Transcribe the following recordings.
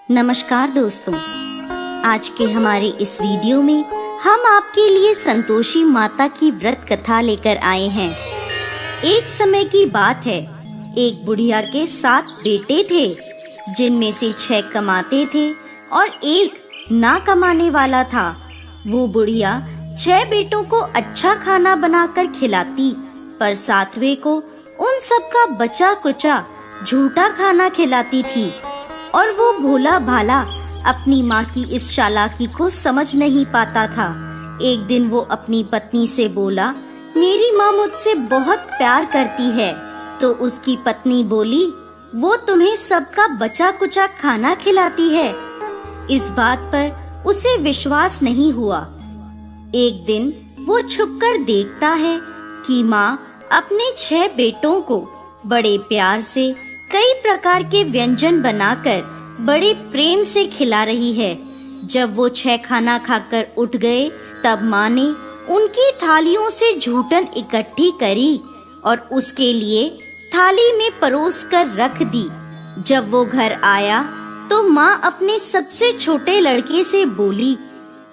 नमस्कार दोस्तों, आज के हमारे इस वीडियो में हम आपके लिए संतोषी माता की व्रत कथा लेकर आए हैं। एक समय की बात है, एक बुढ़िया के 7 बेटे थे, जिनमें से 6 कमाते थे और एक ना कमाने वाला था। वो बुढ़िया 6 बेटों को अच्छा खाना बनाकर खिलाती, पर 7वें को उन सब का बचा कुचा झूठा खाना खिलाती थी। और वो भोला भाला अपनी माँ की इस चालाकी को समझ नहीं पाता था। एक दिन वो अपनी पत्नी से बोला, मेरी माँ मुझसे बहुत प्यार करती है। तो उसकी पत्नी बोली, वो तुम्हें सबका बचा कुचा खाना खिलाती है। इस बात पर उसे विश्वास नहीं हुआ। एक दिन वो छुपकर देखता है कि माँ अपने 6 बेटों को बड़े प्यार से कई प्रकार के व्यंजन बनाकर बड़े प्रेम से खिला रही है। जब वो 6 खाना खाकर उठ गए, तब माँ ने उनकी थालियों से झूठन इकट्ठी करी और उसके लिए थाली में परोस कर रख दी। जब वो घर आया तो माँ अपने सबसे छोटे लड़के से बोली,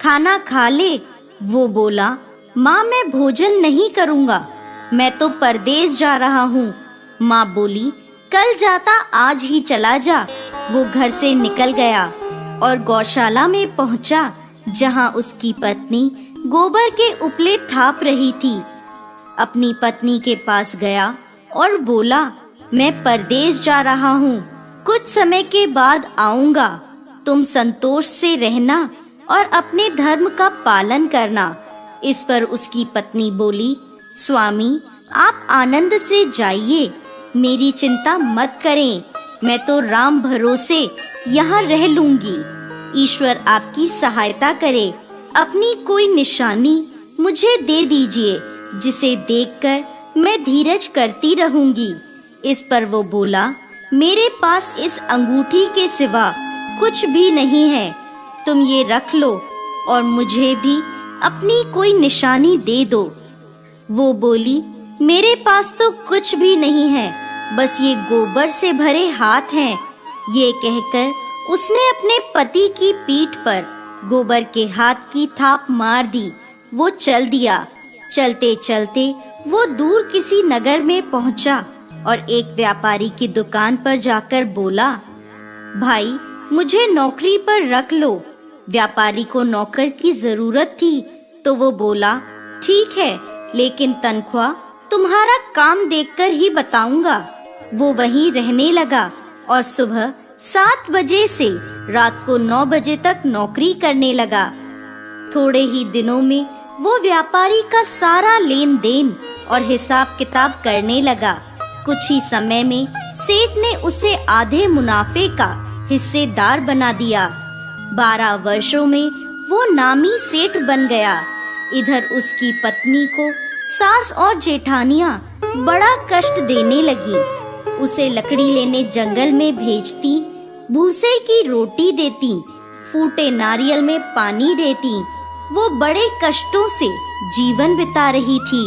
खाना खा ले। वो बोला, माँ मैं भोजन नहीं करूँगा, मैं तो परदेश जा रहा हूँ। माँ बोली, कल जाता आज ही चला जा। वो घर से निकल गया और गौशाला में पहुंचा, जहां उसकी पत्नी गोबर के उपले थाप रही थी। अपनी पत्नी के पास गया और बोला, मैं परदेश जा रहा हूँ, कुछ समय के बाद आऊंगा। तुम संतोष से रहना और अपने धर्म का पालन करना। इस पर उसकी पत्नी बोली, स्वामी आप आनंद से जाइए, मेरी चिंता मत करें, मैं तो राम भरोसे यहाँ रह लूंगी। ईश्वर आपकी सहायता करे। अपनी कोई निशानी मुझे दे दीजिए, जिसे देखकर मैं धीरज करती रहूंगी। इस पर वो बोला, मेरे पास इस अंगूठी के सिवा कुछ भी नहीं है, तुम ये रख लो और मुझे भी अपनी कोई निशानी दे दो। वो बोली, मेरे पास तो कुछ भी नहीं है, बस ये गोबर से भरे हाथ हैं। ये कहकर उसने अपने पति की पीठ पर गोबर के हाथ की थाप मार दी। वो चल दिया। चलते चलते वो दूर किसी नगर में पहुंचा और एक व्यापारी की दुकान पर जाकर बोला, भाई मुझे नौकरी पर रख लो। व्यापारी को नौकर की जरूरत थी, तो वो बोला, ठीक है, लेकिन तनख्वाह तुम्हारा काम देखकर ही बताऊंगा। वो वहीं रहने लगा और सुबह 7 बजे से रात को 9 बजे तक नौकरी करने लगा। थोड़े ही दिनों में वो व्यापारी का सारा लेन देन और हिसाब किताब करने लगा। कुछ ही समय में सेठ ने उसे आधे मुनाफे का हिस्सेदार बना दिया। 12 वर्षों में वो नामी सेठ बन गया। इधर उसकी पत्नी को सास और जेठानियां बड़ा कष्ट देने लगी। उसे लकड़ी लेने जंगल में भेजती, भूसे की रोटी देती, फूटे नारियल में पानी देती। वो बड़े कष्टों से जीवन बिता रही थी।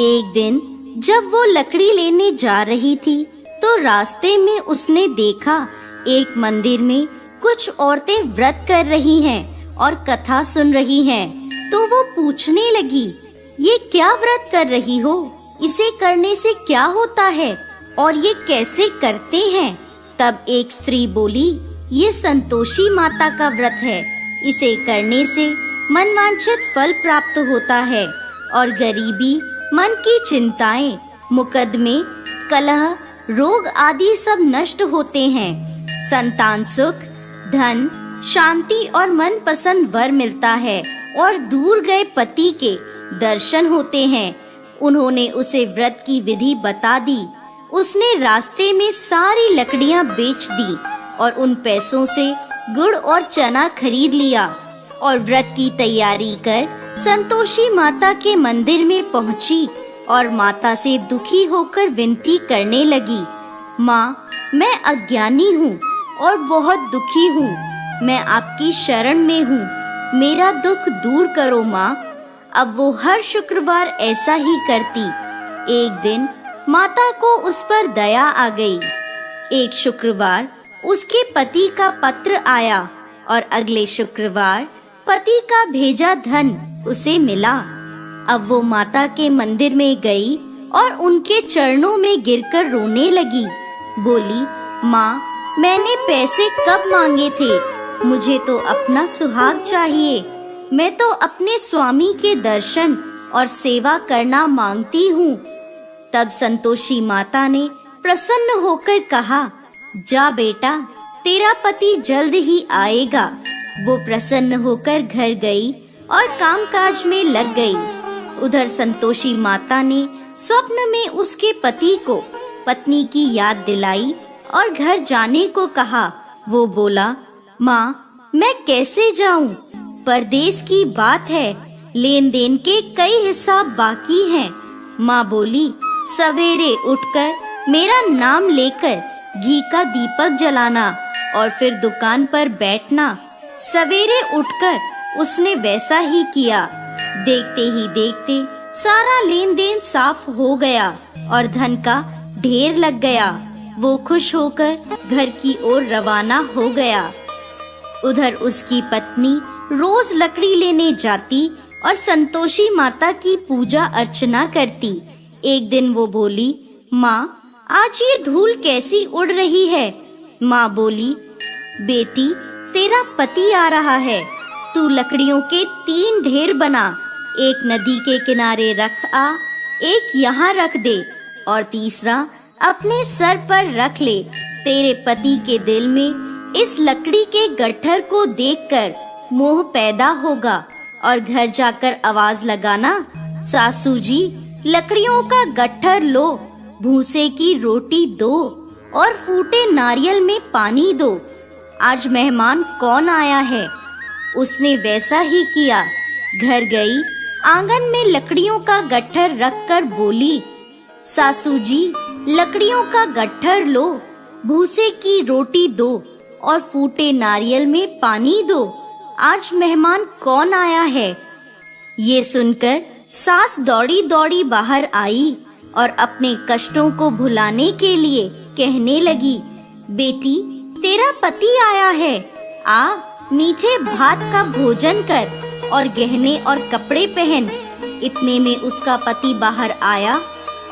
एक दिन जब वो लकड़ी लेने जा रही थी, तो रास्ते में उसने देखा एक मंदिर में कुछ औरतें व्रत कर रही हैं और कथा सुन रही हैं। तो वो पूछने लगी, ये क्या व्रत कर रही हो? इसे करने से क्या होता है और ये कैसे करते हैं? तब एक स्त्री बोली, ये संतोषी माता का व्रत है। इसे करने से मनवांछित फल प्राप्त होता है और गरीबी, मन की चिंताएं, मुकदमे, कलह, रोग आदि सब नष्ट होते हैं। संतान सुख, धन, शांति और मन पसंद वर मिलता है और दूर गए पति के दर्शन होते हैं। उन्होंने उसे व्रत की विधि बता दी। उसने रास्ते में सारी लकड़ियां बेच दी और उन पैसों से गुड़ और चना खरीद लिया और व्रत की तैयारी कर संतोषी माता के मंदिर में पहुंची और माता से दुखी होकर विनती करने लगी, माँ मैं अज्ञानी हूँ और बहुत दुखी हूँ, मैं आपकी शरण में हूँ, मेरा दुख दूर करो माँ। अब वो हर शुक्रवार ऐसा ही करती। एक दिन माता को उस पर दया आ गई। एक शुक्रवार उसके पति का पत्र आया और अगले शुक्रवार पति का भेजा धन उसे मिला। अब वो माता के मंदिर में गई और उनके चरणों में गिरकर रोने लगी। बोली, माँ, मैंने पैसे कब मांगे थे? मुझे तो अपना सुहाग चाहिए। मैं तो अपने स्वामी के दर्शन और सेवा करना मांगती हूँ। तब संतोषी माता ने प्रसन्न होकर कहा, जा बेटा, तेरा पति जल्द ही आएगा। वो प्रसन्न होकर घर गई और कामकाज में लग गई। उधर संतोषी माता ने स्वप्न में उसके पति को पत्नी की याद दिलाई और घर जाने को कहा। वो बोला, माँ, मैं कैसे जाऊं? परदेश की बात है, लेन देन के कई हिसाब बाकी हैं। माँ बोली, सवेरे उठकर मेरा नाम लेकर घी का दीपक जलाना और फिर दुकान पर बैठना। सवेरे उठकर उसने वैसा ही किया। देखते ही देखते सारा लेन देन साफ हो गया और धन का ढेर लग गया। वो खुश होकर घर की ओर रवाना हो गया। उधर उसकी पत्नी रोज लकड़ी लेने जाती और संतोषी माता की पूजा अर्चना करती। एक दिन वो बोली, माँ, आज ये धूल कैसी उड़ रही है? माँ बोली, बेटी, तेरा पति आ रहा है। तू लकड़ियों के 3 ढेर बना, एक नदी के किनारे रख आ, एक यहाँ रख दे और तीसरा अपने सर पर रख ले। तेरे पति के दिल में इस लकड़ी के गट्ठर को देखकर मोह पैदा होगा और घर जाकर आवाज लगाना, सासू जी, लकड़ियों का गट्ठर लो, भूसे की रोटी दो और फूटे नारियल में पानी दो। आज मेहमान कौन आया है? उसने वैसा ही किया। घर गई, आंगन में लकड़ियों का गट्ठर रखकर बोली, सासू जी, लकड़ियों का गट्ठर लो, भूसे की रोटी दो और फूटे नारियल में पानी दो। आज मेहमान कौन आया है? ये सुनकर सास दौड़ी दौड़ी बाहर आई और अपने कष्टों को भुलाने के लिए कहने लगी, बेटी, तेरा पति आया है। आ, मीठे भात का भोजन कर और गहने और कपड़े पहन। इतने में उसका पति बाहर आया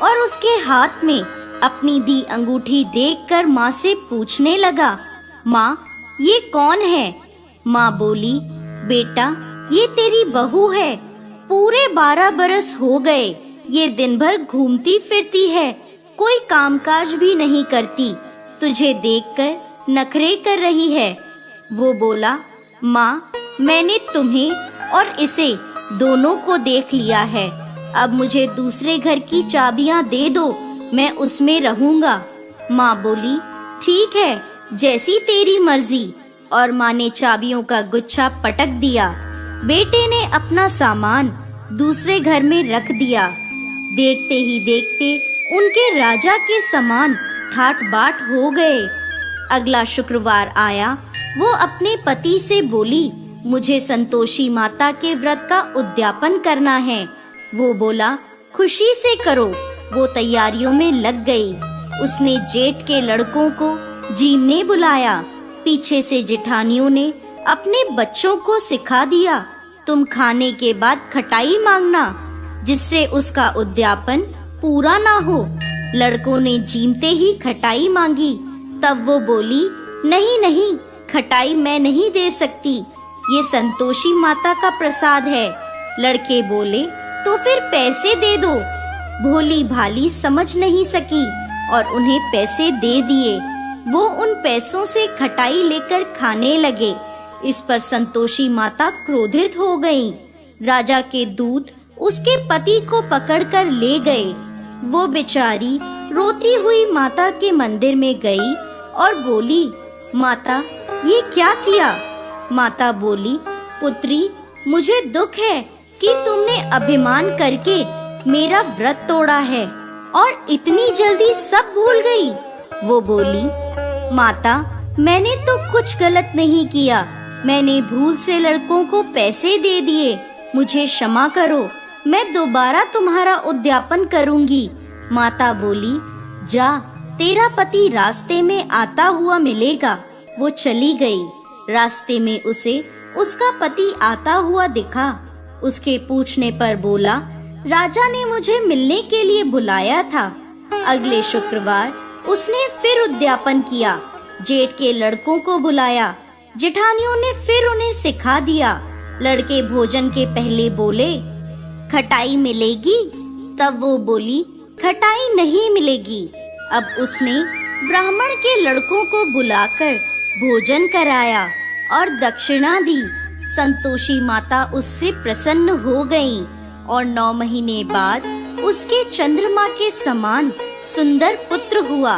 और उसके हाथ में अपनी दी अंगूठी देखकर माँ से पूछने लगा, माँ, ये कौन है? माँ बोली, बेटा, ये तेरी बहू है। पूरे 12 बरस हो गए ये दिन भर घूमती फिरती है, कोई कामकाज भी नहीं करती। तुझे देखकर नखरे कर रही है। वो बोला, माँ, मैंने तुम्हें और इसे दोनों को देख लिया है। अब मुझे दूसरे घर की चाबियां दे दो, मैं उसमें रहूंगा। माँ बोली, ठीक है, जैसी तेरी मर्जी। और माँ ने चाबियों का गुच्छा पटक दिया। बेटे ने अपना सामान दूसरे घर में रख दिया। देखते ही देखते उनके राजा के समान ठाट बाट हो गए। अगला शुक्रवार आया। वो अपने पति से बोली, मुझे संतोषी माता के व्रत का उद्यापन करना है। वो बोला, खुशी से करो। वो तैयारियों में लग गई। उसने जेठ के लड़कों को जीमने बुलाया। पीछे से जेठानियों ने अपने बच्चों को सिखा दिया, तुम खाने के बाद खटाई मांगना, जिससे उसका उद्यापन पूरा ना हो। लड़कों ने जीमते ही खटाई मांगी। तब वो बोली, नहीं नहीं, खटाई मैं नहीं दे सकती, ये संतोषी माता का प्रसाद है। लड़के बोले, तो फिर पैसे दे दो। भोली भाली समझ नहीं सकी और उन्हें पैसे दे दिए। वो उन पैसों से खटाई लेकर खाने लगे। इस पर संतोषी माता क्रोधित हो गईं। राजा के दूत उसके पति को पकड़कर ले गए। वो बेचारी रोती हुई माता के मंदिर में गई और बोली, माता, ये क्या किया? माता बोली, पुत्री, मुझे दुख है कि तुमने अभिमान करके मेरा व्रत तोड़ा है और इतनी जल्दी सब भूल गई। वो बोली, माता, मैंने तो कुछ गलत नहीं किया। मैंने भूल से लड़कों को पैसे दे दिए। मुझे क्षमा करो, मैं दोबारा तुम्हारा उद्यापन करूंगी। माता बोली, जा, तेरा पति रास्ते में आता हुआ मिलेगा। वो चली गई। रास्ते में उसे उसका पति आता हुआ दिखा। उसके पूछने पर बोला, राजा ने मुझे मिलने के लिए बुलाया था। अगले शुक्रवार उसने फिर उद्यापन किया। जेठ के लड़कों को बुलाया। जेठानियों ने फिर उन्हें सिखा दिया। लड़के भोजन के पहले बोले, खटाई मिलेगी? तब वो बोली, खटाई नहीं मिलेगी। अब उसने ब्राह्मण के लड़कों को बुलाकर भोजन कराया और दक्षिणा दी। संतोषी माता उससे प्रसन्न हो गईं और 9 महीने बाद उसके चंद्रमा के समान सुंदर पुत्र हुआ।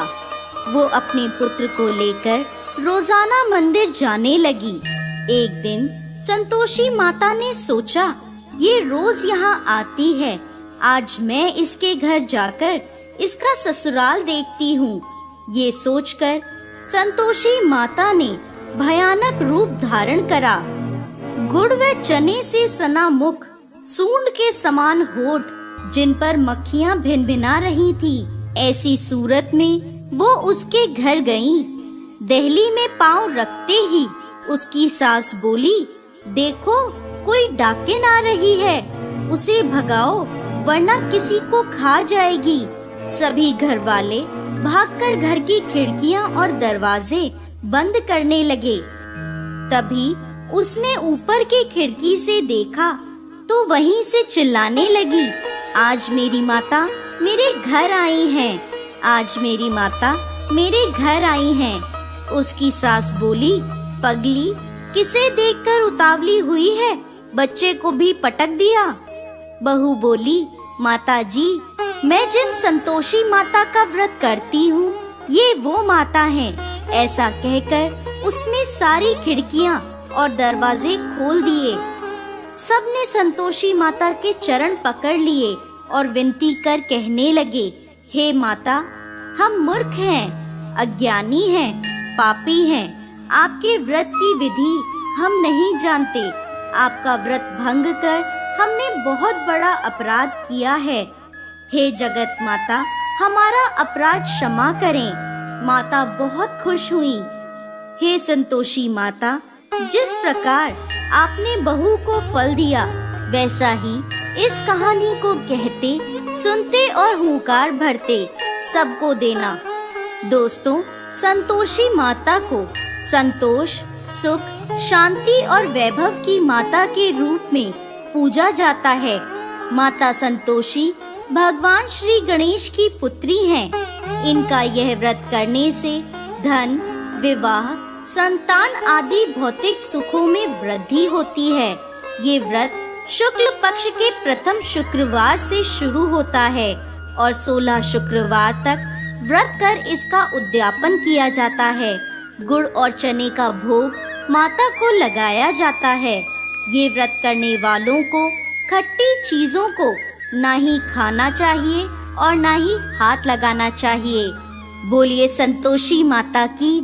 वो अपने पुत्र को लेकर रोजाना मंदिर जाने लगी। एक दिन संतोषी माता ने सोचा, ये रोज यहाँ आती है, आज मैं इसके घर जाकर इसका ससुराल देखती हूँ। ये सोचकर संतोषी माता ने भयानक रूप धारण करा। गुड़ व चने से सना मुख, सूंड के समान होठ, जिन पर मक्खियाँ भिनभिना रही थी, ऐसी सूरत में वो उसके घर गईं। दहली में पांव रखते ही उसकी सास बोली, देखो कोई डाकिन आ रही है, उसे भगाओ वरना किसी को खा जाएगी। सभी घर वाले भागकर घर की खिड़कियां और दरवाजे बंद करने लगे। तभी उसने ऊपर की खिड़की से देखा तो वहीं से चिल्लाने लगी, आज मेरी माता मेरे घर आई हैं, आज मेरी माता मेरे घर आई हैं। उसकी सास बोली, पगली, किसे देखकर उतावली हुई है, बच्चे को भी पटक दिया। बहू बोली, माता जी, मैं जिन संतोषी माता का व्रत करती हूँ, ये वो माता हैं। ऐसा कहकर उसने सारी खिड़कियाँ और दरवाजे खोल दिए। सबने संतोषी माता के चरण पकड़ लिए और विनती कर कहने लगे, हे माता, हम मूर्ख हैं, अज्ञानी हैं, पापी हैं। आपके व्रत की विधि हम नहीं जानते। आपका व्रत भंग कर हमने बहुत बड़ा अपराध किया है। हे जगत माता, हमारा अपराध क्षमा करें। माता बहुत खुश हुई। हे संतोषी माता, जिस प्रकार आपने बहू को फल दिया, वैसा ही इस कहानी को कहते, सुनते और हुंकार भरते सबको देना। दोस्तों, संतोषी माता को संतोष, सुख, शांति और वैभव की माता के रूप में पूजा जाता है। माता संतोषी भगवान श्री गणेश की पुत्री हैं। इनका यह व्रत करने से धन, विवाह, संतान आदि भौतिक सुखों में वृद्धि होती है। ये व्रत शुक्ल पक्ष के प्रथम शुक्रवार से शुरू होता है और 16 शुक्रवार तक व्रत कर इसका उद्यापन किया जाता है। गुड़ और चने का भोग माता को लगाया जाता है। ये व्रत करने वालों को खट्टी चीजों को ना ही खाना चाहिए और ना ही हाथ लगाना चाहिए। बोलिए संतोषी माता की